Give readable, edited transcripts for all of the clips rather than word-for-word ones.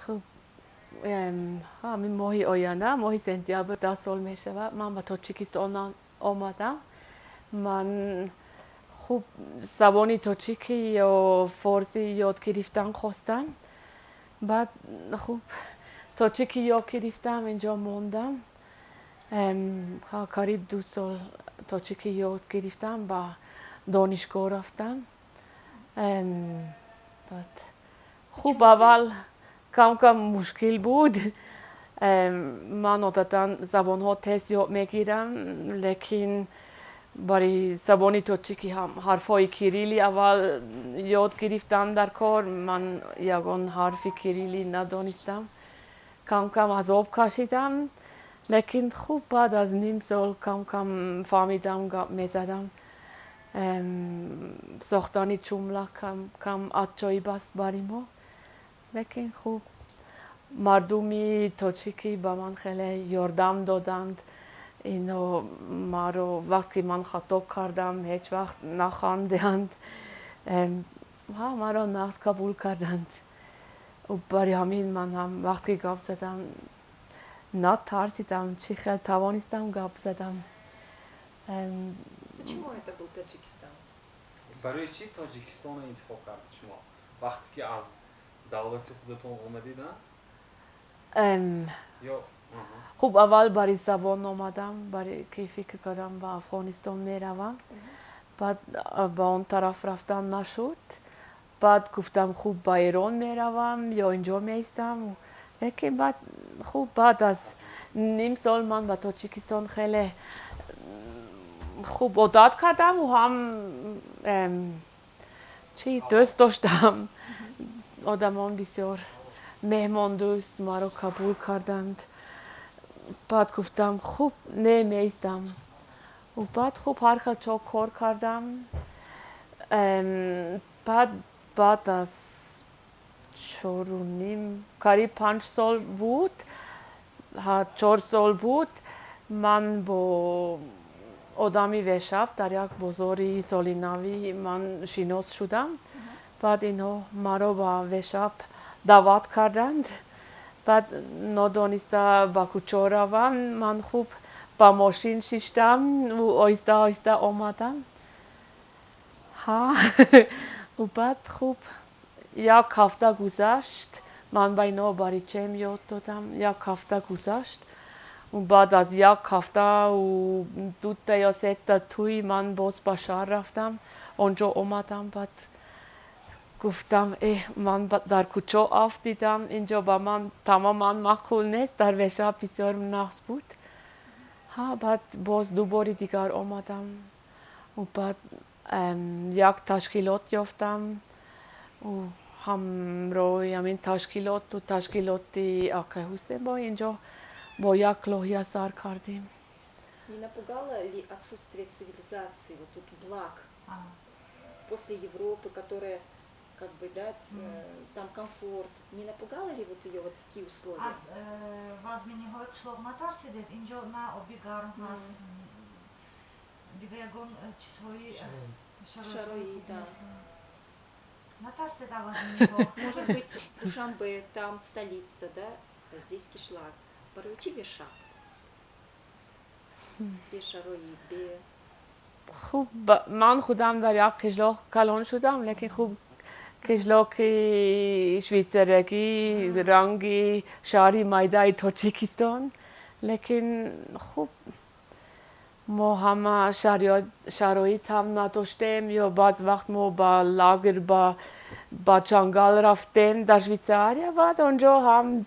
خب همین ماهی آینده ماهی سپتامبر 10 سال می شود من به تاجیکستان آمدم. من خوب زبان تاجیکی یا فارسی یاد گرفتن خواستم. بعد خوب تاجیکی یاد گرفتم اینجا موندم. قریب 2 سال تاجیکی یاد گرفتم با دانشگاه رفتم. بعد خوب اول کم کم مشکل بود. من عادتا زبان ها تست یاد میگیرم لیکن برای زبان تاجیکی هم حرف های کریلی اول یاد گرفتم در کار. من یگان حرف کریلی ندانستم. کم کم عذاب کشیدم لیکن خوب بعد از نیم سال کم کم فهمیدم گپ میزدم. ساختن جمله کم عجایب است برای ما لیکن خوب مردمی تاجیکی به من خیلی یاردم دادند. اینو مرا وقتی من خطا کردم هیچ وقت نخواندند. مرا نقد قبول کردند و برای همین من هم وقتی گپ زدم نترسیدم. چی خیلی توانستم گپ زدم. Почему это был Таджикистан? برای چی تاجیکستان رو انتخاب کردید شما وقتی که از دولت خودتون اومدیدن یا خوب اول برای زبان آمدم برای که فکر کردم به افغانستان میروم. بعد به اون طرف رفتم نشد. بعد گفتم خوب به ایران میروم یا اینجا میستم لیکن بعد خوب بعد از نیم سال من به تاجیکستان خیلی خوب عادت کردم و هم دوست داشتم. آدمان بسیار مهمان دوست مرا قبول کردند. بعد گفتم خوب نمیستم و بعد خوب هر جا کار کردم. بعد از 4.5 قریب 5 سال بود 4 سال بود من با آدمی وشب در یک بازار سالینوی من شناس شدم. بعد اینها مرا با وشب دعوت کردند. بعد ندانسته با کجا روم من خوب با ماشین ششتم و آهسته آهسته آمدم. و بعد خوب یک هفته گذشت من به اینا برای چیم یاد دادم. یک هفته گذشت و بعد از یک هفته و 2 تا یا 3 تا توی من باز به شهر رفتم آنجا آمدم. بعد گفتم من در کجا افتادم اینجا با من تماما معقول نیست. در وشب بسیار نقص بود. بعد باز دوباره دیگر آمدم و بعد یک تشکیلات یافتم و همراه همین تشکیلات و تشکیلات آقای حسین با اینجا با یک لوحیه سر کردیم. Не напугало ли отсутствие цивилизации, вот тут благ после Европы, которая как бы, да, там комфорт, не напугало ли вот ее вот такие условия? از وازمینی های کشلوغ نترسیدید اینجا نه آبیگار нас دیگه یکون چیزهایی شرایط, да. نترسید وازمینی ها Может быть, Душанбе, там столица, да, а здесь Кишлак. Баручи вешак. Бешарои, бе. خوب من خودم در یک قشلاق کلان شدم لیکن خوب قشلاق شویتزرگی رنگی شهری میدای تاجیکستان لیکن خوب ما همه شرایط هم نداشتیم یا بعض وقت ما با لاگر با جنگل رفتیم در شویتزریا و اونجا هم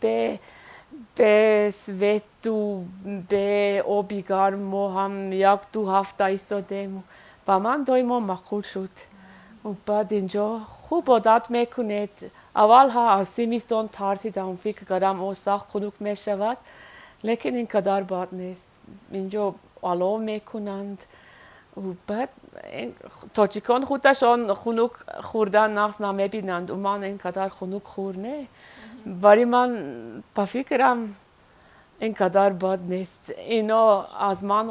به سویت و به آبی گرم ما هم 1-2 هفته ایستادیم و من دایما معقول شد. و بعد اینجا خوب عادت میکنید. اول ها از زمستان ترسیدم فکر کردم او سخت خنک میشود لیکن اینقدر بد نیست. اینجا علاوه میکنند و بعد تاجیکان خودشان خنک خوردن نقص نمیبینند و من اینقدر خنک خور نه. برای من با فکرم اینقدر بد نیست. اینا از من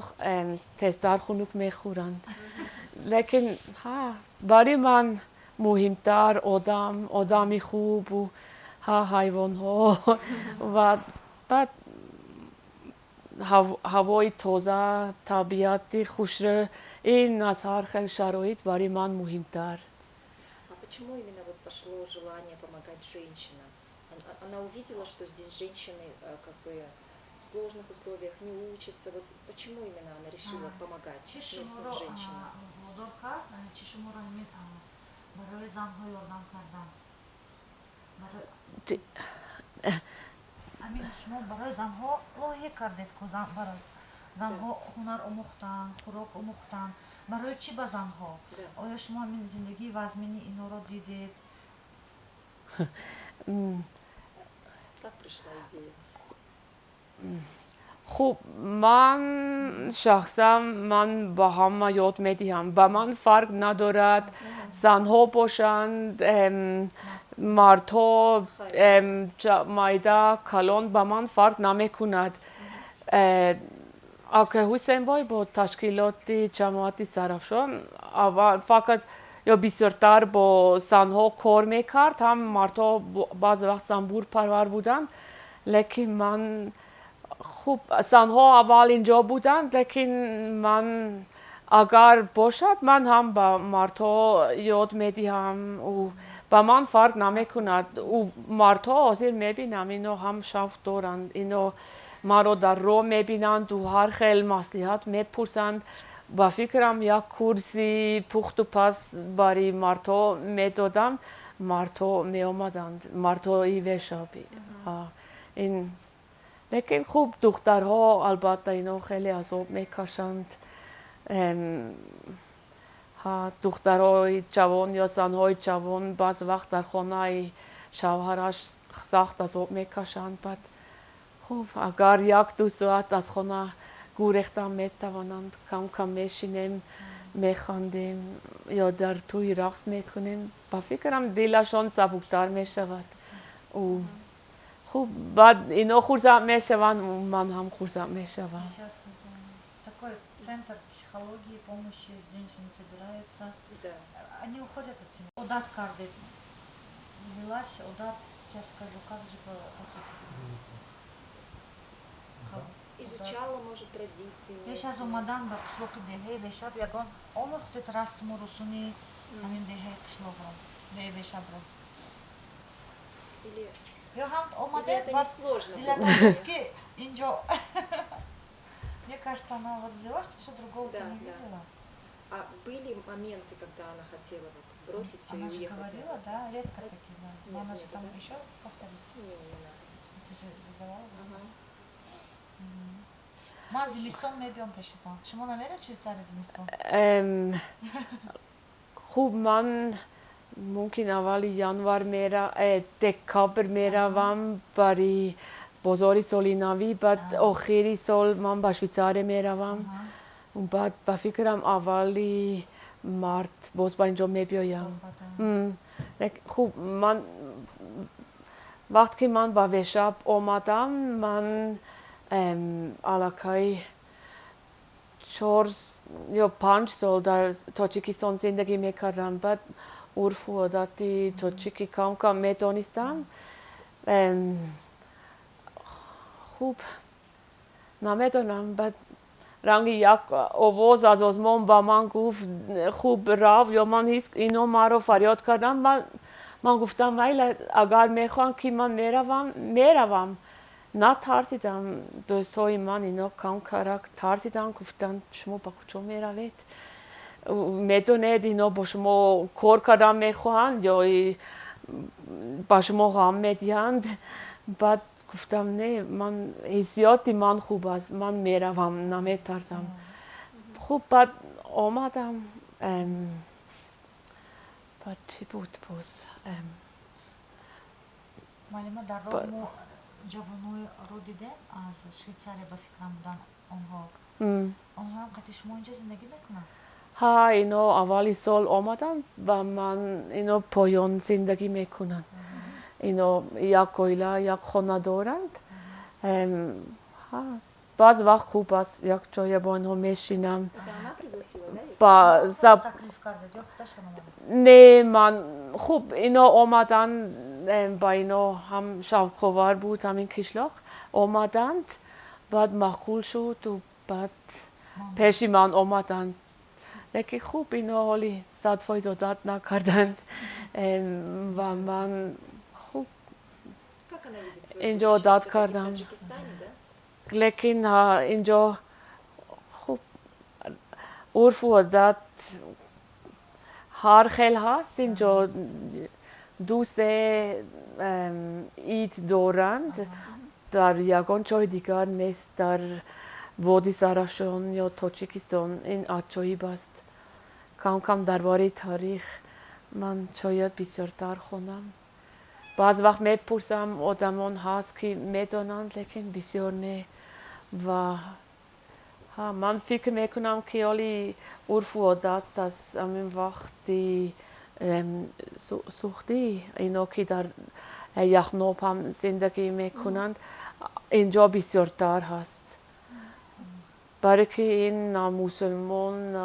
تستر خنک میخورند لیکن برای من مهمتر آدمی خوب و hayvanها و بعد هوای تازه طبیعت خوش رو این از هر خیلی شرایط برای من مهمتر. А почему именно вот пошло желание помогать женщинам? Она увидела, что здесь женщины как бы в сложных условиях не учатся. Вот почему именно она решила помогать местным женщинам? چشمورا برای زنها یاردم کردن. همین شما برای زنها راهی کردید که برای زنها هنر آموختن، خوراک آموختن. برای چی به زنها؟ آیا شما همین زندگی و زمینی اینا رو دیدید؟ Как пришла идея? خب من شخصا من با همه یاد میدهم با من فرق ندارد زنها باشند مردها مایده کلان با من فرق نمیکند. اگه حسین بای با تشکیلات جماعت سرافشان اول فقط یا بسیارتر با زنها کار میکرد هم مردها بعض وقت زنبور پرور بودن لیکن من خوب زنها اول اینجا بودند لیکن من اگر باشد من هم با مردها یاد میدهم و با من فرق نمیکند و مردها حاضر میبینم اینو هم شوق دارند اینو مرا در راه میبینند و هر خیلی مصلحت میپرسند با فکرم یک کورسی پخت و پس برای مردها میدادم مردها میآمدند مردهای وشابی این لیکن خوب دخترها البته اینا خیلی عذاب میکشند دخترهای جوان یا زنهای جوان بعض وقت در خانه شوهرش سخت عذاب میکشند بعد خوب اگر یک دو ساعت از خانه گریختن میتوانند کم کم میشینیم میخواندیم یا در توی رقص میکنیم با فکرم دلشان سبکتر میشود و خوب بعد اینا خورزم میشوند من هم خورزم میشوم. Такой центр психологии, помощи женщин собирается. Да. Они уходят от себя. Одат кардит. Велась, Одат, сейчас скажу, как же Изучала, может, традиции. Сейчас у мадам пришло к дехе, вешаб, ягон, омохтет раз мурусуни, амин дехе пришло гром, вешабро. Или это не сложно? Для торговки инджо. Мне кажется, она вот взялась, потому что другого не видела. А были моменты, когда она хотела вот бросить все и уехать? Она же говорила, да, редко такие, да. Но она же там еще повторить. Не надо. Ты же задавала? ما زمستان میبیام پیش تو. شما نمیرید شویڅار زمستان؟ خوب من ممکن اول ینوار دکامبر میروم برای بازار سالی نوی بعد آخری سال من به شویڅار میروم و بعد به فکرم اولی مارت باز با اینجا میبیایم. خوب من وقتی من به وشاب آمدم من علاقه 4 یا 5 سال در تاجیکستان زندگی میکردم بعد عرف و عادت تاجیکی کم کم میدانستم خوب نمیدانم بعد رنگ یک آواز از آسمان با من گفت خوب رو یا من هیچ اینو مرا فریاد کردم من گفتم ولی اگر میخوان که من میروم نه ترسیدم دوستای من اینا کم کرک ترسیدم گفتن شما با کجا میروید میدونید اینا با شما کار کردن میخواهند یا با شما غم میدهند بعد گفتم نه من حسیاتی من خوب است من میروم نمیترسم خوب بعد آمدم بعد چی بود باز ولی ما در راه جوانای رو دیدم از شویڅاریا به فکرم بودن آنها هم قطعی شما اینجا زندگی میکنن؟ ها اینا اولی سال آمدن و من اینا پایان زندگی میکنن اینا یک عائله یک خانه دارند بعض وقت خوب است یک جای با اینها میشینم نه من خوب اینا آمدن با اینا هم شبخوار بود همین کشلاق آمدند بعد معقول شد و بعد پیش من آمدند لیکن خوب اینا حالی صدفای زادت نکردند و من خوب Как она видит свое اینجا будущее? عادت Всё-таки в کردم Таджикистане, да? لیکن اینجا خوب عرف و عادت هر خیل هست اینجا دوست عید دارند در یگان جای دیگر نیست در وادی سرخشان یا تاجیکستان این عجایب است کم کم درباره تاریخ من شاید بسیارتر خونم بعض وقت میپرسم آدمان هست که میدانند لیکن بسیار نه و من فکر میکنم که حالی عرف و عادت از همین وقتی سوختی اینا که در یخناب هم زندگی میکنند اینجا بسیارتر هست برای که این نه مسلمان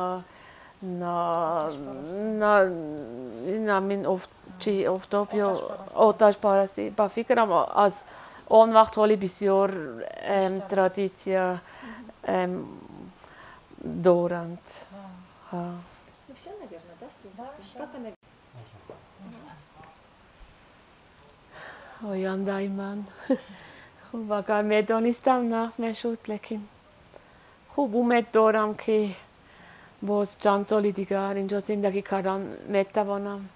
نه این همین افتاب یا آتش پرستی با فکرم از آن وقت حالی بسیار ترادیسیا دارند Ну все, наверное, да, в принципе. Как она آینده من خوب اگر میدانستم نقص میشد لیکن خوب امید دارم که باز چند سال دیگر اینجا زندگی کردن میتوانم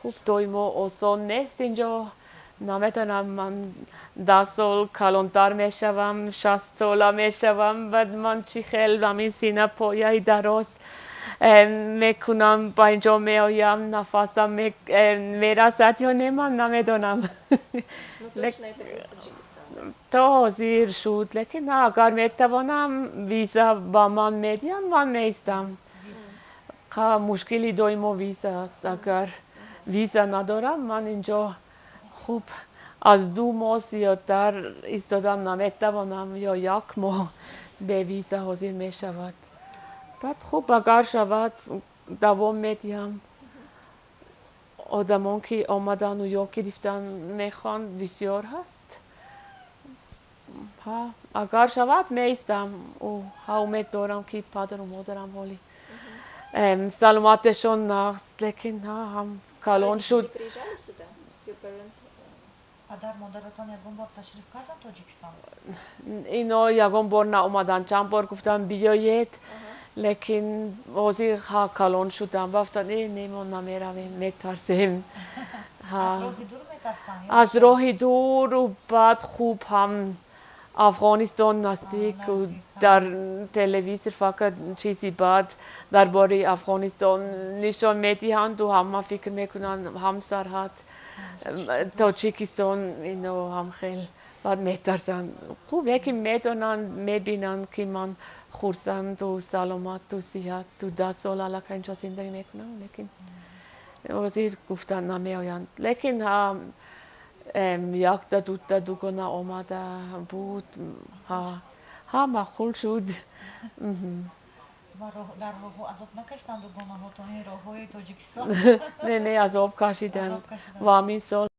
خوب دایما آسان نیست اینجا نمیتونم من 10 سال کلانتر میشوم 60 ساله میشوم بعد من چی خیلی همین سینه پایه دراز میکنم با اینجا میایم نفسم میرسد یا نه من نمیدونم Ну точно это был Таджикистан, да? تا حاضر شد لیکن اگر میتوانم ویزا با من میدین من میستم مشکلی دایما ویزا است اگر ویزا ندارم من اینجا خوب از 2 ماه زیادتر ایستادم نمیتوانم یا 1 ماه به ویزا حاضر میشود بعد خوب اگر شود دوام میدیم آدمان که آمدن و یا گرفتن میخوان بسیار هست اگر شود میستم و امید دارم که پدر و مادرم حالی سلامتشون نقص لیکن هم کلان Родители شد приезжали сюда? Your parents? پدر مادرتان یکون بار تشریف کردن تاجیکستان؟ اینا یکم بار ناومدن چند بار گفتم بیایید لیکن حاضر کلان شدم و افتاد نه ما نمیرویم میترسیم از راه دور میترسن؟ از راه دور و بعد خوب هم افغانستان نزدیک و در تلویزیون فقط چیزی بعد درباره افغانستان نشان میدهند و همه فکر میکنن هم سرحد تاجیکستان اینو هم خیلی بعد میترسن خوب یکی میدونن میبینن که من خرسند و سلامت و صحت و 10 سال علاقه اینجا زندگی میکنم لیکن وزیر گفتن نمیآیند لیکن هم یک تا دوگانه آمده بود ها معقول شد در راه عذاب نکشتند و گناهاتان راههای تاجیکستان؟ نه عذاب کشیدن و همین سال